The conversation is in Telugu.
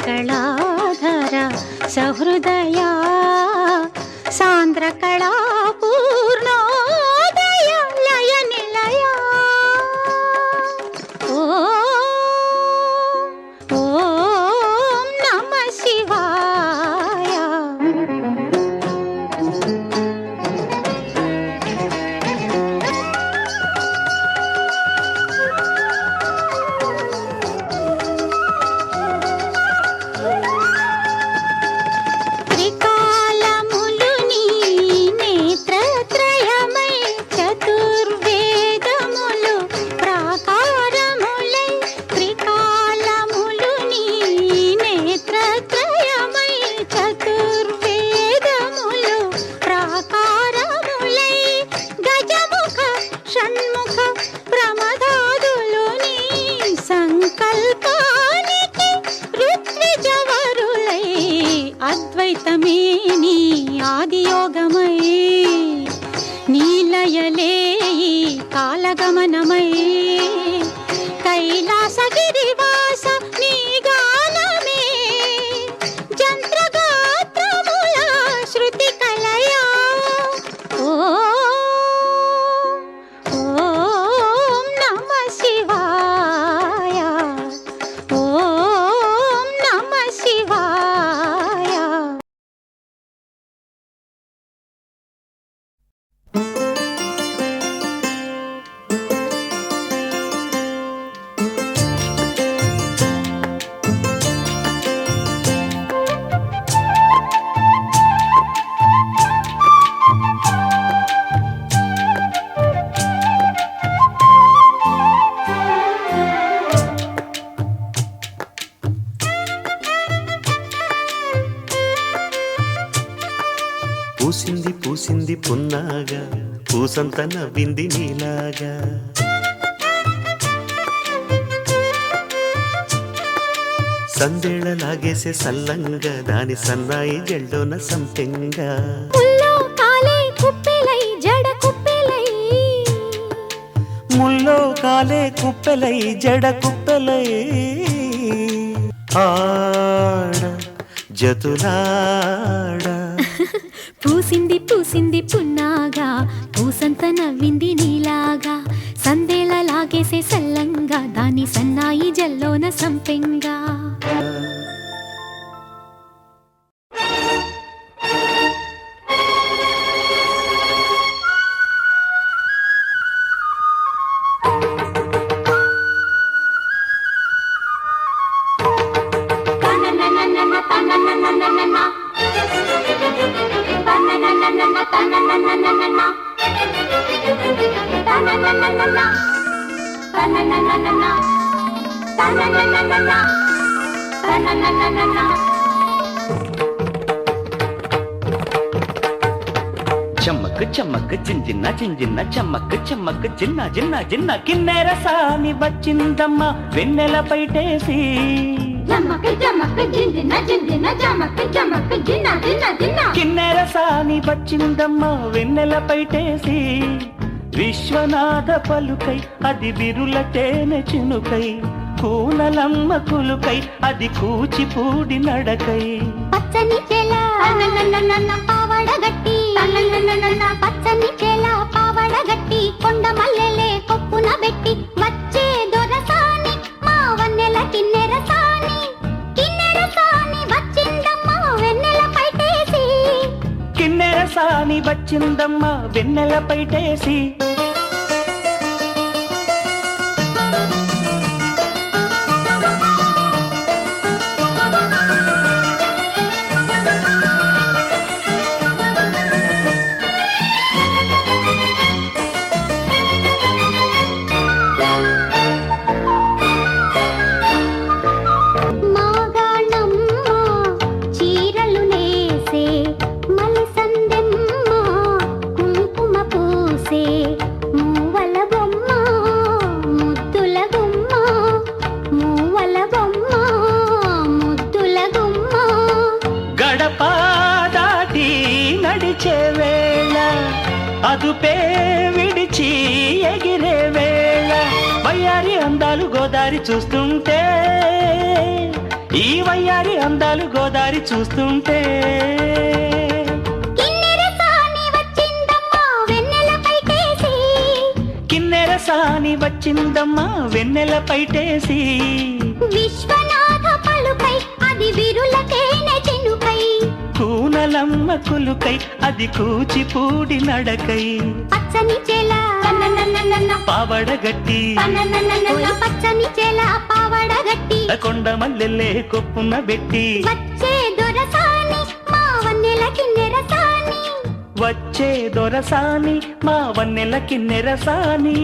మంగళాధర సహృదయా సాంద్రకళా పూర్ణోదయ లయ నిలయ ఓం నమః శివాయ. అద్వైతమే నీ ఆదియోగమై నీలయలే కాలగమనమై కైలాసగిరివాస నీ గానమే జంత్రగాత్రముల శృతి కలయా. ఓం నమః శివాయ. ఓం నమః శివాయ. పూసింది పూసింది పున్నాగా పూసంత నవ్వింది నీలాగా సందేళ లాగేసే సల్లంగా దాని సన్నాయి జల్లోన సంపెంగా ముల్లో కాలే కుప్పెలై జడ కుప్పెలై ముల్లో కాలే కుప్పెలై జడ కుప్పెలై ఆడ జతులాడ పూసింది పూసింది పున్నాగా పూసంత నవ్వింది నీలాగా సందేళ లాగేసే సల్లంగా దాని సన్నాయి జల్లోన సంపెంగా. చమ్మక్ చమ్మక్ జింజిన్న జింజిన్న చమ్మక్ చమ్మక్ జిన్న జిన్న జిన్న కిన్నెర సామి వచ్చిందమ్మ వెన్నెల పైటేసి జమక్ జమక్ జింజిన జింజిన జమక్ జమక్ జిన్న జిన్న జిన్న కిన్నెర సామి వచ్చిందమ్మ వెన్నెల పైటేసి విశ్వనాథ పలుకై అది బిరుల తేనె చినుకై కూనలమ్మ కులుకై అది కూచిపూడి నడకై పచ్చని చెల పావడగట్టి పచ్చని చెల పావడగట్టి కొండ మల్లెలే కొప్పున పెట్టి వచ్చే దొరసాని మా వన్నెల కిన్నెర సాని వచ్చిందమ్మ వెన్నెల పైటేసి కిన్నెర సాని వచ్చిందమ్మ వెన్నెల పైటేసి అదుపే విడిచి ఎగిరే వేళ వయ్యారి అందాలు గోదారి చూస్తుంటే ఈ వయ్యారి అందాలు గోదారి చూస్తుంటే కిన్నెర సాని వచ్చిందమ్మా వెన్నెల పైటేసి కిన్నెర సాని వచ్చిందమ్మా వెన్నెల పైటేసి విశ్వనాథ పలుకై అది విరులకేనే చెనుకై కూనలమ్మ కులుకై అది కూచిపూడి నడకై పచ్చని చెల పావడగట్టి పచ్చని చెల పావడగట్టి కొండ మల్లెల్లే కొప్పున పెట్టి వచ్చే దొరసాని మా వన్నెల కిన్నెర సాని వచ్చే దొరసాని మా వన్నెల కిన్నెర సాని